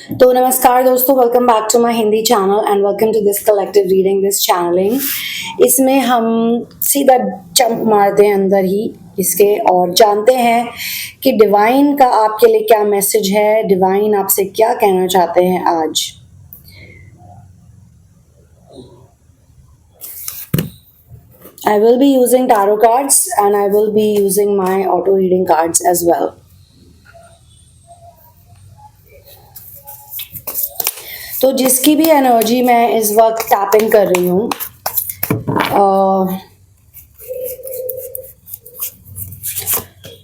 तो नमस्कार दोस्तों, welcome back to my Hindi channel and welcome to this collective reading, this channelling. इसमें हम सीधा जंप मारते हैं अंदर ही इसके और जानते हैं कि डिवाइन का आपके लिए क्या मैसेज है, डिवाइन आपसे क्या कहना चाहते हैं आज। I will be using tarot cards and I will be using my auto reading cards as well. तो जिसकी भी एनर्जी मैं इस वक्त टैपिंग कर रही हूँ,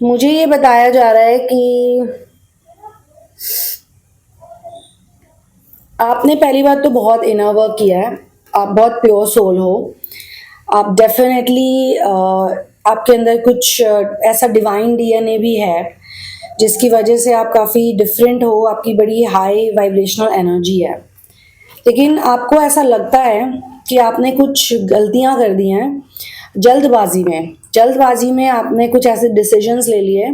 मुझे ये बताया जा रहा है कि आपने पहली बात तो बहुत इनर वर्क किया है, आप बहुत प्योर सोल हो, आप डेफिनेटली आपके अंदर कुछ ऐसा डिवाइन डीएनए भी है जिसकी वजह से आप काफ़ी डिफरेंट हो, आपकी बड़ी हाई वाइब्रेशनल एनर्जी है। लेकिन आपको ऐसा लगता है कि आपने कुछ गलतियां कर दी हैं जल्दबाजी में आपने कुछ ऐसे डिसीजंस ले लिए,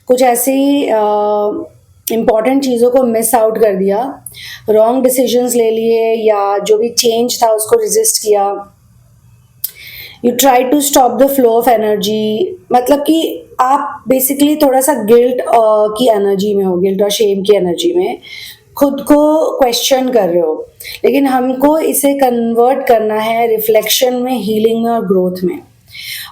कुछ ऐसी इम्पॉर्टेंट चीज़ों को मिस आउट कर दिया, रॉन्ग डिसीजंस ले लिए या जो भी चेंज था उसको रेजिस्ट किया। You try to stop the flow of energy, मतलब कि आप बेसिकली थोड़ा सा गिल्ट की एनर्जी में हो, गिल्ट और शेम की एनर्जी में खुद को क्वेश्चन कर रहे हो। लेकिन हमको इसे कन्वर्ट करना है रिफ्लेक्शन में, हीलिंग में और ग्रोथ में,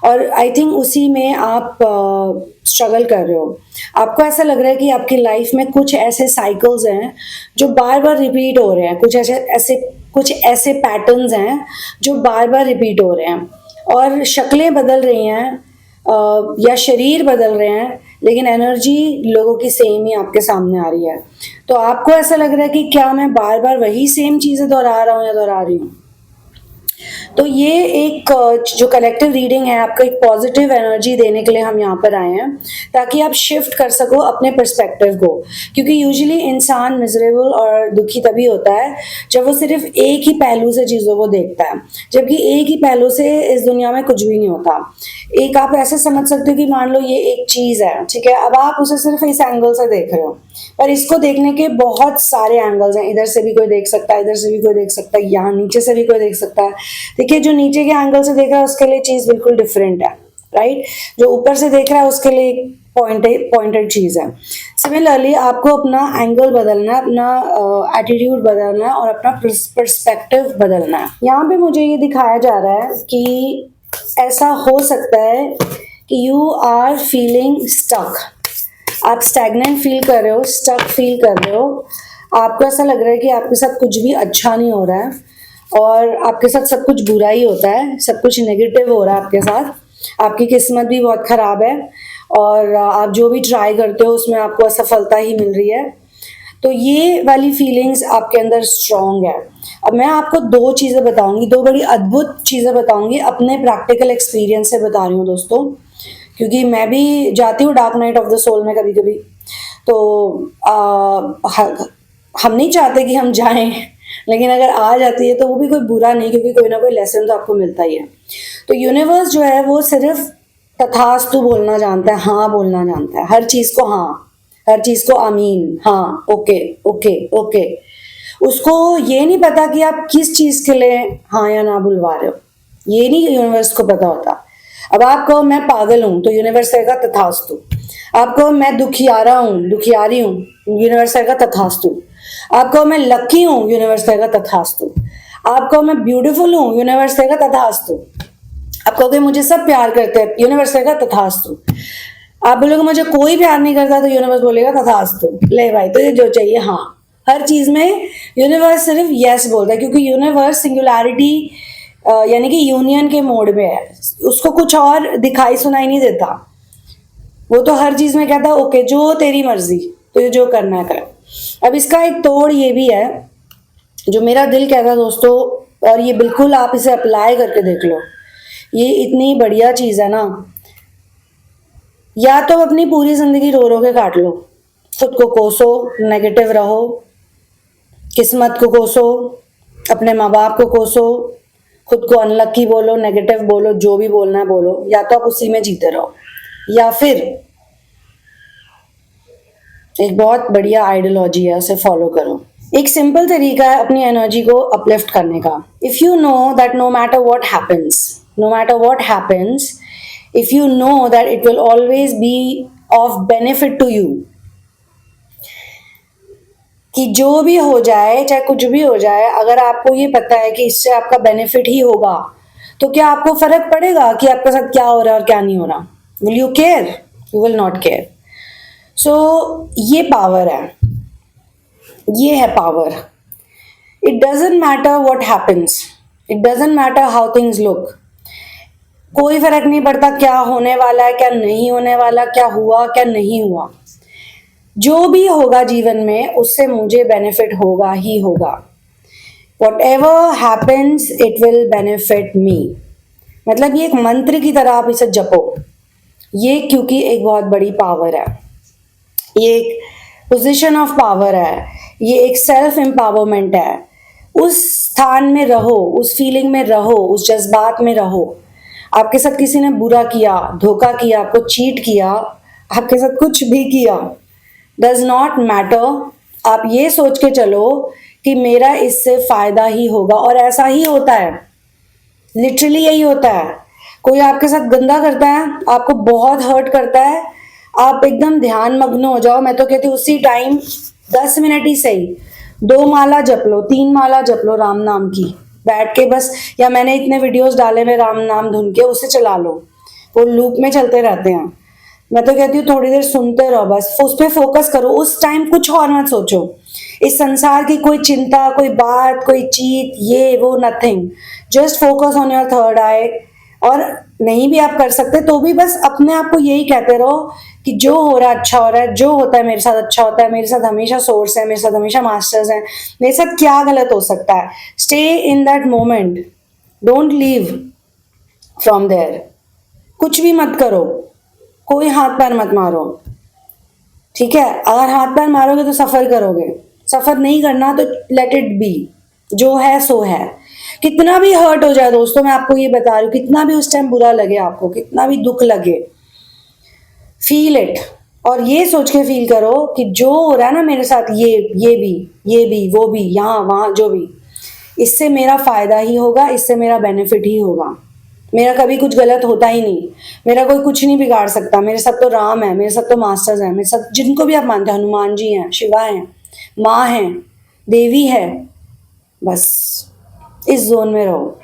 और आई थिंक उसी में आप स्ट्रगल कर रहे हो। आपको ऐसा लग रहा है कि आपकी लाइफ में कुछ ऐसे साइकिल्स हैं जो बार बार रिपीट हो रहे हैं, कुछ ऐसे पैटर्न्स हैं जो बार बार रिपीट हो रहे हैं और शक्लें बदल रही हैं या शरीर बदल रहे हैं, लेकिन एनर्जी लोगों की सेम ही आपके सामने आ रही है। तो आपको ऐसा लग रहा है कि क्या मैं बार बार वही सेम चीज़ें दोहरा रहा हूँ या दोहरा रही हूँ। तो ये एक जो कलेक्टिव रीडिंग है, आपको एक पॉजिटिव एनर्जी देने के लिए हम यहाँ पर आए हैं ताकि आप शिफ्ट कर सको अपने पर्सपेक्टिव को, क्योंकि यूजुअली इंसान मिजरेबल और दुखी तभी होता है जब वो सिर्फ एक ही पहलू से चीज़ों को देखता है, जबकि एक ही पहलू से इस दुनिया में कुछ भी नहीं होता। एक आप ऐसे समझ सकते हो कि मान लो ये एक चीज़ है, ठीक है, अब आप उसे सिर्फ इस एंगल से देख रहे हो, पर इसको देखने के बहुत सारे एंगल्स हैं। इधर से भी कोई देख सकता है, इधर से भी कोई देख सकता है, यहाँ नीचे से भी कोई देख सकता है। देखिए, जो नीचे के एंगल से देख रहा है उसके लिए चीज़ बिल्कुल डिफरेंट है, राइट। जो ऊपर से देख रहा है उसके लिए पॉइंटेड चीज़ है। सिमिलरली आपको अपना एंगल बदलना है, अपना एटीट्यूड बदलना है और अपना पर्सपेक्टिव बदलना है। यहाँ पे मुझे ये दिखाया जा रहा है कि ऐसा हो सकता है कि यू आर फीलिंग स्टक, आप स्टैग्नेंट फील कर रहे हो, स्टक फील कर रहे हो। आपको ऐसा लग रहा है कि आपके साथ कुछ भी अच्छा नहीं हो रहा है और आपके साथ सब कुछ बुरा ही होता है, सब कुछ नेगेटिव हो रहा है आपके साथ। आपकी किस्मत भी बहुत ख़राब है और आप जो भी ट्राई करते हो उसमें आपको असफलता ही मिल रही है। तो ये वाली फीलिंग्स आपके अंदर स्ट्रॉन्ग है। अब मैं आपको दो चीज़ें बताऊंगी, दो बड़ी अद्भुत चीज़ें बताऊंगी, अपने प्रैक्टिकल एक्सपीरियंस से बता रही हूँ दोस्तों, क्योंकि मैं भी जाती हूँ dark night of the soul में कभी कभी। तो हम नहीं चाहते कि हम जाएं, लेकिन अगर आ जाती है तो वो भी कोई बुरा नहीं, क्योंकि कोई ना कोई लेसन तो आपको मिलता ही है। तो यूनिवर्स जो है वो सिर्फ तथास्तु बोलना जानता है, हाँ बोलना जानता है, हर चीज़ को हाँ, हर चीज़ को आमीन, हाँ, ओके ओके ओके। उसको ये नहीं पता कि आप किस चीज़ के लिए हाँ या ना बुलवा रहे हो, ये नहीं यूनिवर्स को पता होता। अब आप कहो मैं पागल हूँ तो यूनिवर्स कहेगा तथास्तु। आप कहो मैं दुखियारी हूँ, यूनिवर्स कहेगा तथास्तु। आप कहो मैं लकी हूँ, यूनिवर्स कहेगा तथास्तु। आप कहो मैं ब्यूटीफुल हूँ, यूनिवर्स कहेगा तथास्तु। आप कहोगे मुझे सब प्यार करते हैं, यूनिवर्स कहेगा तथास्तु। आप बोलोगे मुझे कोई प्यार नहीं करता, तो यूनिवर्स बोलेगा तथास्तु। ले भाई, तो ये जो चाहिए हाँ। हर चीज़ में यूनिवर्स सिर्फ यस बोलता है, क्योंकि यूनिवर्स सिंगुलैरिटी यानी कि यूनियन के मोड में है, उसको कुछ और दिखाई सुनाई नहीं देता। वो तो हर चीज़ में कहता है ओके, जो तेरी मर्जी, तुझे जो करना है कर। अब इसका एक तोड़ ये भी है जो मेरा दिल कहता है दोस्तों, और ये बिल्कुल आप इसे अप्लाई करके देख लो, ये इतनी बढ़िया चीज़ है ना। या तो अपनी पूरी जिंदगी रो रो के काट लो, खुद को कोसो, नेगेटिव रहो, किस्मत को कोसो, अपने माँ बाप को कोसो, खुद को अनलकी बोलो, नेगेटिव बोलो, जो भी बोलना है बोलो, या तो आप उसी में जीते रहो, या फिर एक बहुत बढ़िया आइडियोलॉजी है उसे फॉलो करो। एक सिंपल तरीका है अपनी एनर्जी को अपलिफ्ट करने का. If you know that no matter what happens, no matter what happens, if you know that it will always be of benefit to you, कि जो भी हो जाए, चाहे कुछ भी हो जाए, अगर आपको ये पता है कि इससे आपका बेनिफिट ही होगा, तो क्या आपको फर्क पड़ेगा कि आपके साथ क्या हो रहा है और क्या नहीं हो रहा? Will you care? You will not care. So ये पावर है, ये है power. It doesn't matter what happens, it doesn't matter how things look. कोई फर्क नहीं पड़ता क्या होने वाला है, क्या नहीं होने वाला, क्या हुआ क्या नहीं हुआ. जो भी होगा जीवन में उससे मुझे बेनिफिट होगा ही होगा. Whatever happens, it will benefit me. मतलब ये एक मंत्र की तरह आप इसे जपो. ये क्योंकि एक बहुत बड़ी पावर है, ये एक पोजीशन ऑफ पावर है, ये एक सेल्फ एम्पावरमेंट है. उस स्थान में रहो, उस फीलिंग में रहो, उस जज्बात में रहो. आपके साथ किसी ने बुरा किया, धोखा किया, आपको चीट किया, आपके साथ कुछ भी किया, डज नॉट मैटर. आप ये सोच के चलो कि मेरा इससे फायदा ही होगा. और ऐसा ही होता है, लिटरली यही होता है. कोई आपके साथ गंदा करता है, आपको बहुत हर्ट करता है, आप एकदम ध्यान मग्न हो जाओ. मैं तो कहती हूँ उसी टाइम 10 मिनट ही सही 2 माला जप लो, 3 माला जप लो राम नाम की, बैठ के बस. या मैंने इतने वीडियोस डाले में राम नाम धुन के, उसे चला लो, वो लूप में चलते रहते हैं. मैं तो कहती हूँ थोड़ी देर सुनते रहो, बस उस पर फोकस करो. उस टाइम कुछ और मत सोचो. इस संसार की कोई चिंता, कोई बात, कोई चीज, ये वो, nothing. Just focus on your third eye. और नहीं भी आप कर सकते तो भी बस अपने आप को यही कहते रहो कि जो हो रहा है अच्छा हो रहा है, जो होता है मेरे साथ अच्छा होता है, मेरे साथ हमेशा सोर्स है, मेरे साथ हमेशा मास्टर्स हैं, मेरे साथ क्या गलत हो सकता है. Stay in that moment, don't leave from there. कुछ भी मत करो, कोई हाथ पैर मत मारो, ठीक है? अगर हाथ पैर मारोगे तो सफर करोगे, सफर नहीं करना तो लेट इट बी. जो है सो है. कितना भी हर्ट हो जाए दोस्तों, मैं आपको ये बता रही हूँ, कितना भी उस टाइम बुरा लगे आपको, कितना भी दुख लगे, फील इट. और ये सोच के फील करो कि जो हो रहा है ना मेरे साथ, ये भी वो भी, यहाँ वहां जो भी, इससे मेरा फायदा ही होगा, इससे मेरा बेनिफिट ही होगा. मेरा कभी कुछ गलत होता ही नहीं, मेरा कोई कुछ नहीं बिगाड़ सकता. मेरे साथ तो राम है, मेरे साथ तो मास्टर्स हैं, मेरे साथ जिनको भी आप मानते हैं, हनुमान जी हैं, शिवा हैं, माँ हैं, देवी है. बस इस जोन में रहो.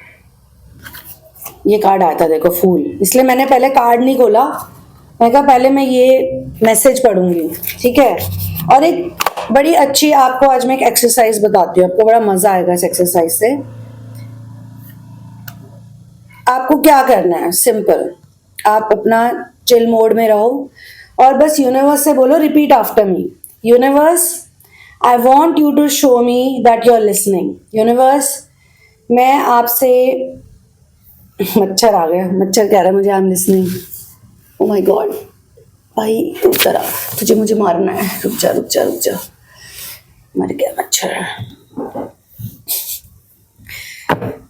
ये कार्ड आया था देखो, फूल, इसलिए मैंने पहले कार्ड नहीं खोला. मैं कहा पहले मैं ये मैसेज पढ़ूंगी, ठीक है? और एक बड़ी अच्छी आपको आज मैं एक एक्सरसाइज बताती हूँ, आपको बड़ा मजा आएगा इस एक्सरसाइज से. आपको क्या करना है, सिंपल. आप अपना चिल मोड में रहो और बस यूनिवर्स से बोलो, repeat after me. Universe, I want you to show me that you are listening. Universe, मैं आपसे मच्छर आ गया, मच्छर कह रहा है मुझे I am listening. Oh my God भाई, तू तरह तुझे मुझे मारना है. रुक जा रुक जा रुक जा, मर गया मच्छर.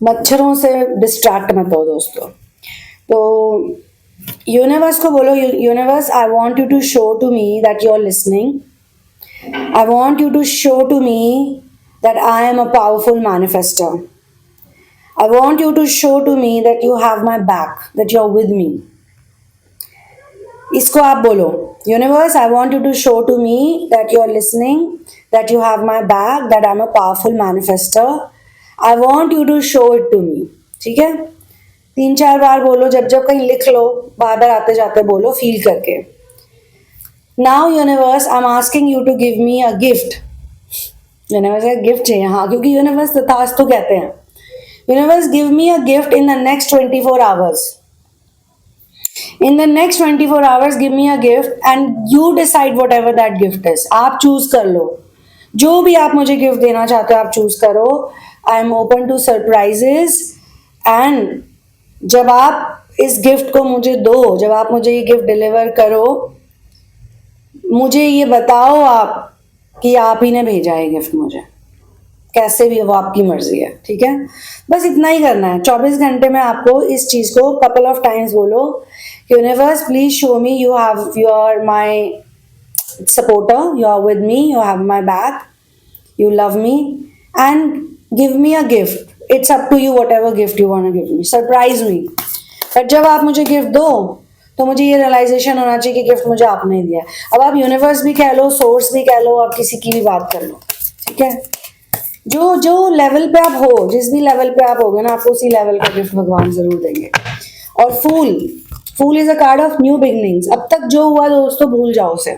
मच्छरों से डिस्ट्रैक्ट मत हो दोस्तों. तो यूनिवर्स को बोलो, universe, I want you to show to me that you are listening. I want you to show to me that I am a powerful manifester. I want you to show to me that you have my back, that you are with me. इसको आप बोलो, universe, I want you to show to me that you are listening, that you have my back, that I am a powerful manifester. I want you to show it to me. ठीक है? 3-4 बार बोलो, जब जब कहीं लिख लो, बार बार आते जाते बोलो, फील करके. Now universe, I am asking you to give me a gift. Universe का गिफ्ट चाहिए, हाँ, क्योंकि यूनिवर्स तथास्तु कहते हैं. Universe, give me a gift in the next 24 hours. In the next 24 hours, give me a gift and you decide whatever that gift is. आप choose कर लो. जो भी आप मुझे गिफ्ट देना चाहते हो आप choose करो. I am open to surprises. And जब आप इस गिफ्ट को मुझे दो, जब आप मुझे ये गिफ्ट डिलीवर करो, मुझे ये बताओ आप कि आप ही ने भेजा है गिफ्ट मुझे. कैसे भी वो आपकी मर्जी है. ठीक है? बस इतना ही करना है. 24 घंटे में आपको इस चीज को कपल ऑफ टाइम्स बोलो, universe please show me you are my supporter, you are with me, you have my back, you love me, and give me a gift. It's up to you whatever gift you want to give me, surprise me. पर जब आप मुझे gift दो तो मुझे ये realisation होना चाहिए कि गिफ्ट मुझे आपने दिया है। अब आप यूनिवर्स भी कह लो, सोर्स भी कह लो, आप किसी की भी बात कर लो, ठीक है। जो जो लेवल पे आप हो, जिस भी लेवल पे आप होगे ना, आपको उसी लेवल का गिफ्ट भगवान जरूर देंगे। और fool is a card of new beginnings. अब तक जो हुआ दोस्तों भूल जाओ उसे,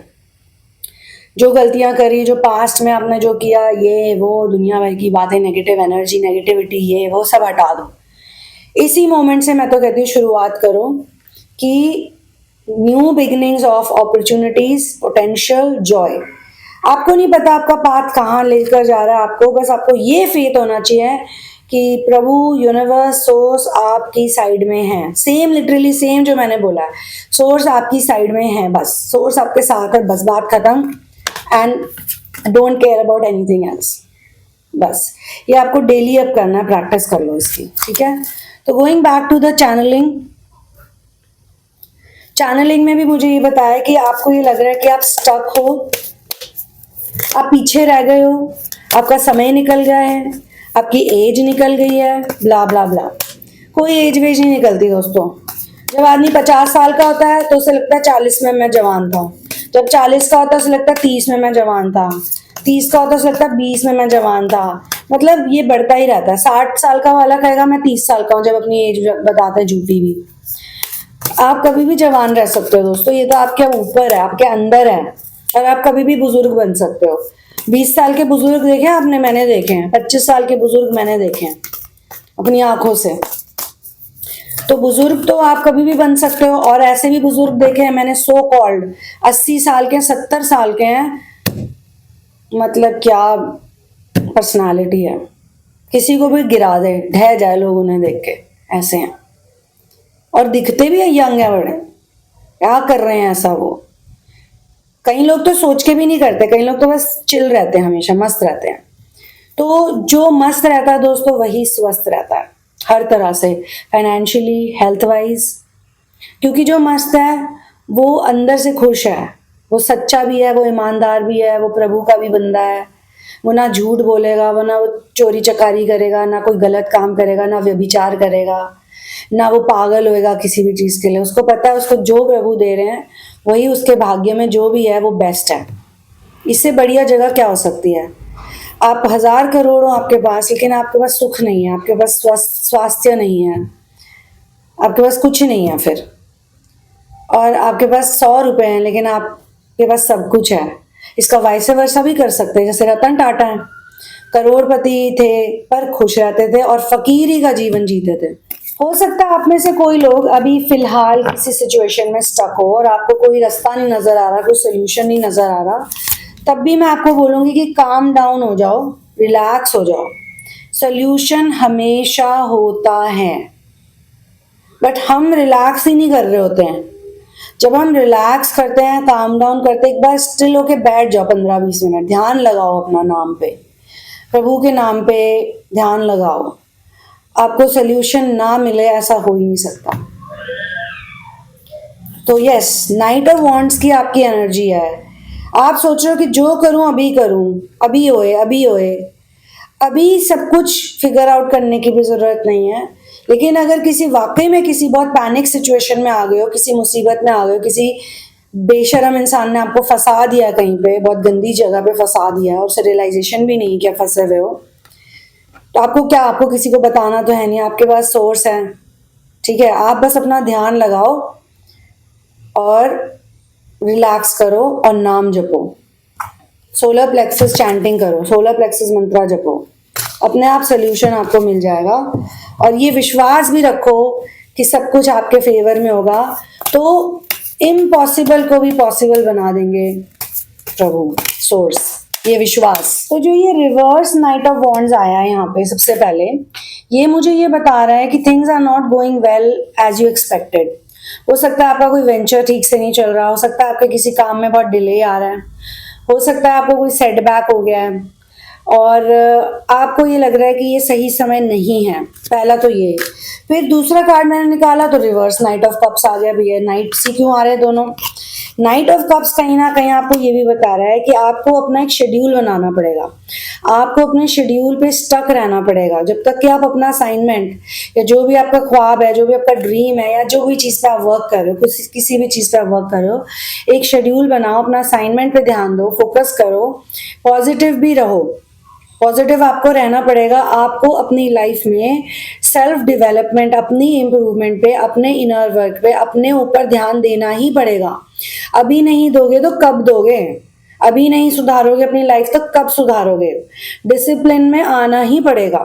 जो गलतियां करी, जो पास्ट में आपने जो किया, ये वो दुनिया भर की बातें, नेगेटिव एनर्जी, नेगेटिविटी, ये वो सब हटा दो। इसी मोमेंट से मैं तो कहती हूँ शुरुआत करो कि new beginnings of opportunities, potential, Joy. आपको नहीं पता आपका पाथ कहाँ लेकर जा रहा है, आपको बस आपको ये फेथ होना चाहिए कि प्रभु, यूनिवर्स, सोर्स आपकी साइड में है। सेम, लिटरली सेम जो मैंने बोला है, सोर्स आपकी साइड में है, बस सोर्स आपके साथ है, बस बात खत्म। And don't care about anything else. बस ये आपको डेली अब करना है, प्रैक्टिस कर लो इसकी, ठीक है। तो going back to the channelling में भी मुझे ये बताया कि आपको ये लग रहा है कि आप स्टक हो, आप पीछे रह गए हो, आपका समय निकल गया है, आपकी एज निकल गई है, ब्ला ब्ला ब्ला। कोई एज वेज नहीं निकलती दोस्तों। जब आदमी 50 साल का होता है तो उसे लगता है 40 में मैं जवान था, जब 40 का होता है उसे लगता है 30 में मैं जवान था, 30 का होता है उसे लगता है 20 में मैं जवान था। मतलब ये बढ़ता ही रहता है। 60 साल का वाला कहेगा मैं 30 साल का हूँ, जब अपनी एज बताते हैं झूठी भी। आप कभी भी जवान रह सकते हो दोस्तों, ये तो आपके ऊपर है, आपके अंदर है। और आप कभी भी बुजुर्ग बन सकते हो। 20 साल के बुजुर्ग देखे हैं आपने, मैंने देखे हैं। 25 साल के बुजुर्ग मैंने देखे हैं अपनी आंखों से। तो बुजुर्ग तो आप कभी भी बन सकते हो। और ऐसे भी बुजुर्ग देखे हैं मैंने, सो कॉल्ड 80 साल के, 70 साल के हैं। मतलब क्या पर्सनालिटी है, किसी को भी गिरा दे, ढह जाए लोग उन्हें देख के, ऐसे हैं। और दिखते भी है यंग है बड़े, क्या कर रहे हैं ऐसा वो। कई लोग तो सोच के भी नहीं करते, कई लोग तो बस चिल रहते हैं, हमेशा मस्त रहते हैं। तो जो मस्त रहता है दोस्तों वही स्वस्थ रहता है हर तरह से, फाइनेंशियली, हेल्थ वाइज। क्योंकि जो मस्त है वो अंदर से खुश है, वो सच्चा भी है, वो ईमानदार भी है, वो प्रभु का भी बंदा है। वो ना झूठ बोलेगा, वो ना वो चोरी चकारी करेगा, ना कोई गलत काम करेगा, ना व्यभिचार करेगा, ना वो पागल होएगा किसी भी चीज के लिए। उसको पता है उसको जो प्रभु दे रहे हैं वही उसके भाग्य में जो भी है वो बेस्ट है। इससे बढ़िया जगह क्या हो सकती है। आप 1000 करोड़ हो आपके पास, लेकिन आपके पास सुख नहीं है, आपके पास स्वास्थ्य नहीं है, आपके पास कुछ नहीं है फिर। और आपके पास 100 रुपए हैं लेकिन आपके पास सब कुछ है। इसका वाइस वर्सा भी कर सकते हैं। जैसे रतन टाटा है, करोड़पति थे पर खुश रहते थे और फकीरी का जीवन जीते थे। हो सकता है आप में से कोई लोग अभी फिलहाल किसी सिचुएशन में स्टक हो और आपको कोई रास्ता नहीं नजर आ रहा, कोई सोल्यूशन नहीं नजर आ रहा। तब भी मैं आपको बोलूंगी कि काम डाउन हो जाओ, रिलैक्स हो जाओ। सोल्यूशन हमेशा होता है, बट हम रिलैक्स ही नहीं कर रहे होते हैं। जब हम रिलैक्स करते हैं, काम डाउन करते हैं, एक बार स्टिल होके बैठ जाओ 15-20 मिनट, ध्यान लगाओ अपना नाम पे, प्रभु के नाम पे ध्यान लगाओ। आपको सोल्यूशन ना मिले ऐसा हो ही नहीं सकता। तो यस, नाइट ऑफ वॉन्ड्स की आपकी एनर्जी है। आप सोच रहे हो कि जो करूं अभी करूं, अभी होए अभी होए। अभी सब कुछ फिगर आउट करने की भी जरूरत नहीं है। लेकिन अगर किसी वाकई में किसी बहुत पैनिक सिचुएशन में आ गए हो, किसी मुसीबत में आ गए हो, किसी बेशरम इंसान ने आपको फंसा दिया कहीं पे, बहुत गंदी जगह पे फंसा दिया और उसे रियलाइजेशन भी नहीं क्या फंसे हुए हो, तो आपको क्या, आपको किसी को बताना तो है नहीं, आपके पास सोर्स है, ठीक है। आप बस अपना ध्यान लगाओ और रिलैक्स करो और नाम जपो, सोलर प्लेक्सस चैंटिंग करो, सोलर प्लेक्सस मंत्रा जपो, अपने आप सोल्यूशन आपको मिल जाएगा। और ये विश्वास भी रखो कि सब कुछ आपके फेवर में होगा। तो इम्पॉसिबल को भी पॉसिबल बना देंगे प्रभु, सोर्स, ये विश्वास। तो जो ये रिवर्स नाइट ऑफ वॉन्ड्स आया है यहाँ पे, सबसे पहले ये मुझे ये बता रहा है कि things are not going well as you expected. हो सकता है आपका कोई वेंचर ठीक से नहीं चल रहा, हो सकता है आपके किसी काम में बहुत डिले आ रहा है, हो सकता है आपको कोई सेटबैक हो गया है और आपको ये लग रहा है कि ये सही समय नहीं है। पहला तो ये। फिर दूसरा कार्ड मैंने निकाला तो रिवर्स नाइट ऑफ कप्स आ गया। भैया नाइट सी क्यों आ रहे हैं दोनों? नाइट ऑफ कप्स कहीं ना कहीं आपको ये भी बता रहा है कि आपको अपना एक शेड्यूल बनाना पड़ेगा, आपको अपने शेड्यूल पे स्टक रहना पड़ेगा जब तक कि आप अपना असाइनमेंट या जो भी आपका ख्वाब है, जो भी आपका ड्रीम है, या जो भी चीज़ पे आप वर्क कर रहे हो, किसी भी चीज़ पे आप वर्क कर रहे हो, एक शेड्यूल बनाओ, अपना असाइनमेंट पे ध्यान दो, फोकस करो, पॉजिटिव भी रहो। पॉजिटिव आपको रहना पड़ेगा। आपको अपनी लाइफ में सेल्फ डेवलपमेंट, अपनी इम्प्रूवमेंट पे, अपने इनर वर्क पे, अपने ऊपर ध्यान देना ही पड़ेगा। अभी नहीं दोगे तो कब दोगे? अभी नहीं सुधारोगे अपनी लाइफ तो कब सुधारोगे? डिसिप्लिन में आना ही पड़ेगा,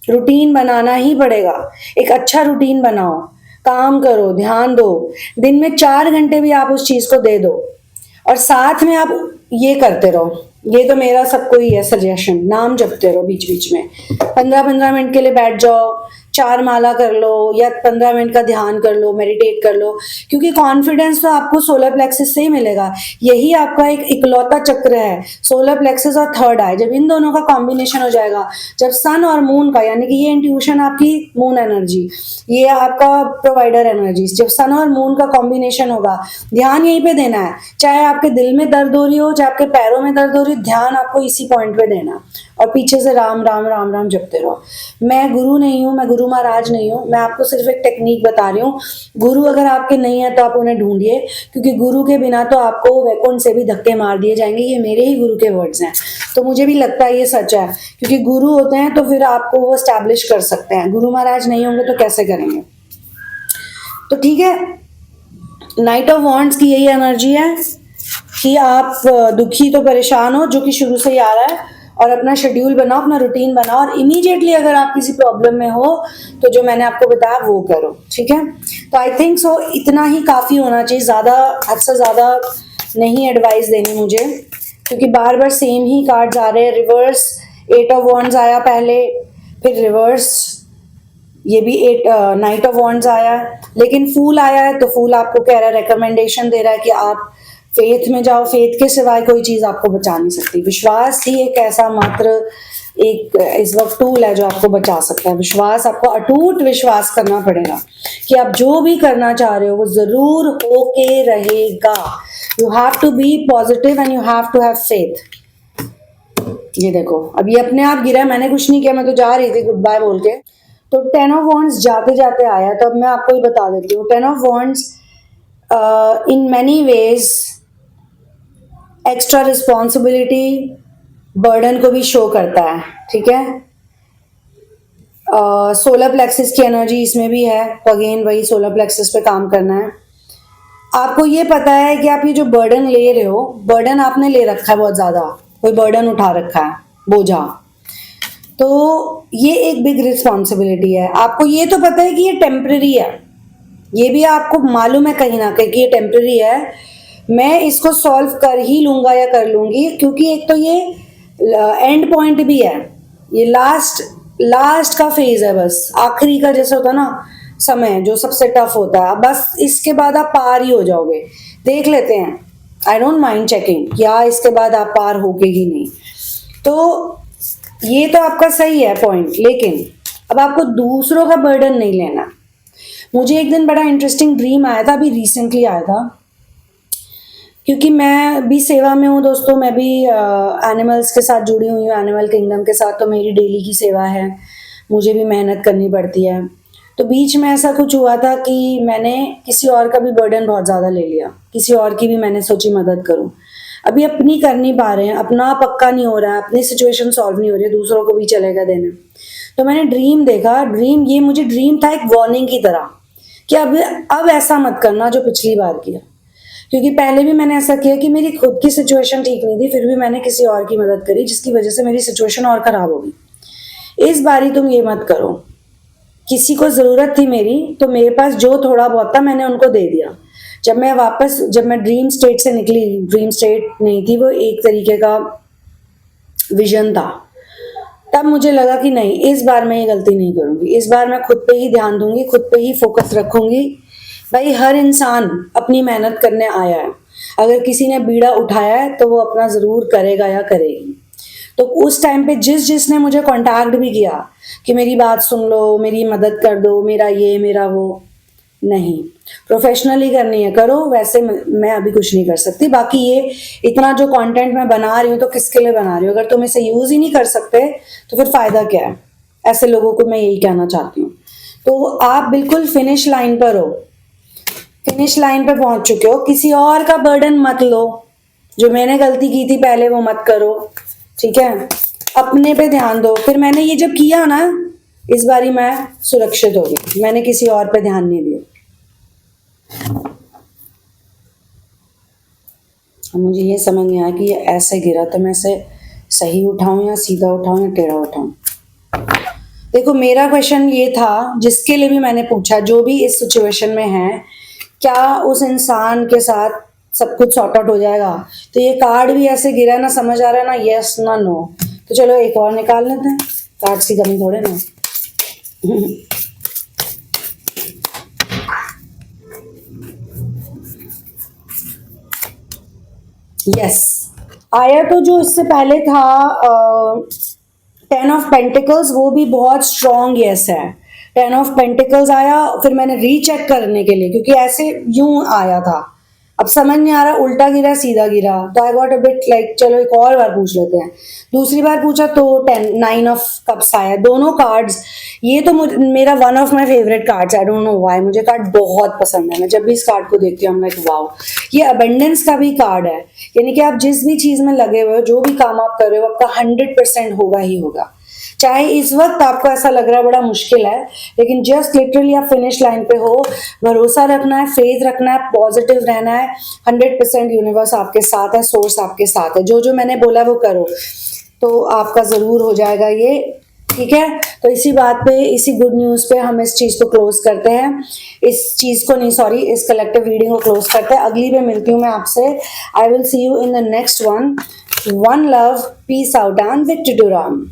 रूटीन बनाना ही पड़ेगा। एक अच्छा रूटीन बनाओ, काम करो, ध्यान दो, दिन में 4 घंटे भी आप उस चीज को दे दो, और साथ में आप ये करते रहो। ये तो मेरा सबको ही है सजेशन, नाम जपते रहो बीच बीच में। 15-15 मिनट के लिए बैठ जाओ, 4 माला कर लो, या 15 मिनट का ध्यान कर लो, मेडिटेट कर लो, क्योंकि कॉन्फिडेंस तो आपको सोलर प्लेक्सिस से ही मिलेगा। यही आपका एक इकलौता चक्र है, सोलर प्लेक्सिस और थर्ड आई। जब इन दोनों का कॉम्बिनेशन हो जाएगा, जब सन और मून का, यानी कि ये इंट्यूशन आपकी मून एनर्जी, ये आपका प्रोवाइडर एनर्जी, जब सन और मून का कॉम्बिनेशन होगा, ध्यान यहीं पे देना है। चाहे आपके दिल में दर्द हो रही हो, चाहे आपके पैरों में दर्द हो रही हो, ध्यान आपको इसी पॉइंट पे देना, और पीछे से राम राम राम राम जपते रहो। मैं गुरु नहीं हूँ, मैं गुरु महाराज नहीं हूँ, मैं आपको सिर्फ एक टेक्निक बता रही हूँ। गुरु अगर आपके नहीं है तो आप उन्हें ढूंढिए, क्योंकि गुरु के बिना तो आपको वैकुंठ से भी धक्के मार दिए जाएंगे। ये मेरे ही गुरु के वर्ड्स हैं, तो मुझे भी लगता है ये सच है, क्योंकि गुरु होते हैं तो फिर आपको वो स्टैब्लिश कर सकते हैं। गुरु महाराज नहीं होंगे तो कैसे करेंगे? तो ठीक है, नाइट ऑफ वॉन्ड्स की यही एनर्जी है कि आप दुखी तो परेशान हो, जो कि शुरू से ही आ रहा है, और अपना शेड्यूल बनाओ, अपना रूटीन बनाओ, और इमीडिएटली अगर आप किसी प्रॉब्लम में हो तो जो मैंने आपको बताया वो करो। ठीक है, तो आई थिंक सो इतना ही काफ़ी होना चाहिए, ज़्यादा हद से ज़्यादा नहीं एडवाइस देनी मुझे, क्योंकि बार बार सेम ही कार्ड्स आ रहे हैं। रिवर्स 8 ऑफ वॉन्ड्स आया पहले, फिर रिवर्स ये भी 8 नाइट ऑफ वॉन्ड्स आया है, लेकिन फूल आया है, तो फूल आपको कह रहा है, रिकमेंडेशन दे रहा है कि आप फेथ में जाओ। फेथ के सिवाय कोई चीज आपको बचा नहीं सकती। विश्वास ही एक ऐसा मात्र एक इस वक्त टूल है जो आपको बचा सकता है। विश्वास, आपको अटूट विश्वास करना पड़ेगा कि आप जो भी करना चाह रहे हो वो जरूर होके रहेगा। You have to be positive and you have to have faith. ये देखो, अब ये अपने आप गिरा, मैंने कुछ नहीं किया, मैं तो जा रही थी गुड बाय बोल के। तो 10 ऑफ वॉन्ड्स जाते जाते आया, तो अब मैं आपको ही बता देती हूँ। 10 of wands in many ways extra responsibility, burden को भी शो करता है। ठीक है, सोलर प्लेक्सिस की एनर्जी इसमें भी है, तो अगेन वही सोलर प्लेक्सिस पे काम करना है। आपको ये पता है कि आप ये जो बर्डन ले रहे हो, बर्डन आपने ले रखा है बहुत ज़्यादा, कोई बर्डन उठा रखा है, बोझा, तो ये एक बिग रिस्पॉन्सिबिलिटी है। आपको ये तो पता है कि ये टेम्पररी है, ये भी आपको मालूम है कहीं ना कहीं कि ये टेम्पररी है, मैं इसको सॉल्व कर ही लूंगा या कर लूंगी, क्योंकि एक तो ये एंड पॉइंट भी है, ये लास्ट का फेज है, बस आखिरी का जैसे होता है ना समय, जो सबसे टफ होता है, बस इसके बाद आप पार ही हो जाओगे। देख लेते हैं, आई डोंट माइंड चेकिंग, क्या इसके बाद आप पार होगे ही नहीं। तो ये तो आपका सही है पॉइंट, लेकिन अब आपको दूसरों का बर्डन नहीं लेना। मुझे एक दिन बड़ा इंटरेस्टिंग ड्रीम आया था, अभी रिसेंटली आया था, क्योंकि मैं भी सेवा में हूँ दोस्तों, मैं भी एनिमल्स के साथ जुड़ी हुई हूँ, एनिमल किंगडम के साथ, तो मेरी डेली की सेवा है, मुझे भी मेहनत करनी पड़ती है। तो बीच में ऐसा कुछ हुआ था कि मैंने किसी और का भी बर्डन बहुत ज़्यादा ले लिया, किसी और की भी मैंने सोची मदद करूँ। अभी अपनी कर नहीं पा रहे हैं, अपना पक्का नहीं हो रहा है, अपनी सिचुएशन सॉल्व नहीं हो रही है, दूसरों को भी चलेगा देने। तो मैंने ड्रीम देखा, ये मुझे ड्रीम था एक वार्निंग की तरह कि अब ऐसा मत करना जो पिछली बार किया, क्योंकि पहले भी मैंने ऐसा किया कि मेरी खुद की सिचुएशन ठीक नहीं थी, फिर भी मैंने किसी और की मदद करी, जिसकी वजह से मेरी सिचुएशन और खराब हो गई। इस बारी तुम ये मत करो। किसी को ज़रूरत थी मेरी, तो मेरे पास जो थोड़ा बहुत था मैंने उनको दे दिया। जब मैं ड्रीम स्टेट से निकली, ड्रीम स्टेट नहीं थी वो, एक तरीके का विजन था, तब मुझे लगा कि नहीं, इस बार मैं ये गलती नहीं करूँगी, इस बार मैं खुद पे ही ध्यान दूंगी, खुद पे ही फोकस रखूंगी। भाई हर इंसान अपनी मेहनत करने आया है, अगर किसी ने बीड़ा उठाया है तो वो अपना ज़रूर करेगा या करेगी। तो उस टाइम पे जिसने मुझे कांटेक्ट भी किया कि मेरी बात सुन लो, मेरी मदद कर दो, मेरा ये मेरा वो, नहीं, प्रोफेशनली करनी है करो, वैसे मैं अभी कुछ नहीं कर सकती। बाकी ये इतना जो कंटेंट मैं बना रही हूँ तो किसके लिए बना रही हूँ? अगर तुम इसे यूज ही नहीं कर सकते तो फिर फायदा क्या है? ऐसे लोगों को मैं यही कहना चाहती हूँ। तो आप बिल्कुल फिनिश लाइन पर हो, फिनिश लाइन पे पहुंच चुके हो, किसी और का बर्डन मत लो। जो मैंने गलती की थी पहले वो मत करो, ठीक है? अपने पे ध्यान दो। फिर मैंने ये जब किया ना, इस बारी मैं सुरक्षित हो गई, मैंने किसी और पे ध्यान नहीं दिया। अब मुझे ये समझ नहीं आया कि ये ऐसे गिरा तो मैं इसे सही उठाऊं या सीधा उठाऊं या टेढ़ा उठाऊं। देखो, मेरा क्वेश्चन ये था, जिसके लिए भी मैंने पूछा, जो भी इस सिचुएशन में है, क्या उस इंसान के साथ सब कुछ सॉर्ट आउट हो जाएगा? तो ये कार्ड भी ऐसे गिरा ना, समझ आ रहा है ना, यस ना नो। तो चलो एक और निकाल लेते हैं, कार्ड्स की कमी थोड़े ना। यस, आया तो जो इससे पहले था 10 ऑफ पेंटिकल्स, वो भी बहुत स्ट्रॉन्ग यस है। 10 ऑफ पेंटिकल्स आया, फिर मैंने रीचेक करने के लिए, क्योंकि ऐसे यूं आया था, अब समझ नहीं आ रहा उल्टा गिरा सीधा गिरा, तो I got a bit like चलो एक और बार पूछ लेते हैं। दूसरी बार पूछा तो 9 ऑफ कप्स आया, दोनों कार्ड्स। ये तो मेरा one of my favourite cards, I don't know why, मुझे कार्ड बहुत पसंद है। मैं जब भी इस कार्ड को देखती हूँ लाइक वाओ। ये अबेंडेंस का भी कार्ड है, यानी कि आप जिस भी चीज में लगे हुए हो, जो भी काम आप कर रहे हो, आपका 100% होगा ही होगा। चाहे इस वक्त आपको ऐसा लग रहा है बड़ा मुश्किल है, लेकिन जस्ट लिटरली आप फिनिश लाइन पे हो। भरोसा रखना है, फेथ रखना है, पॉजिटिव रहना है। 100% यूनिवर्स आपके साथ है, सोर्स आपके साथ है। जो जो मैंने बोला वो करो, तो आपका जरूर हो जाएगा ये, ठीक है? तो इसी बात पे, इसी गुड न्यूज पे हम इस चीज को क्लोज करते हैं। इस चीज को नहीं, सॉरी, इस कलेक्टिव रीडिंग को क्लोज करते हैं। अगली में मिलती हूँ मैं आपसे। I will see you in the next one. One love, peace out and victory to Ram.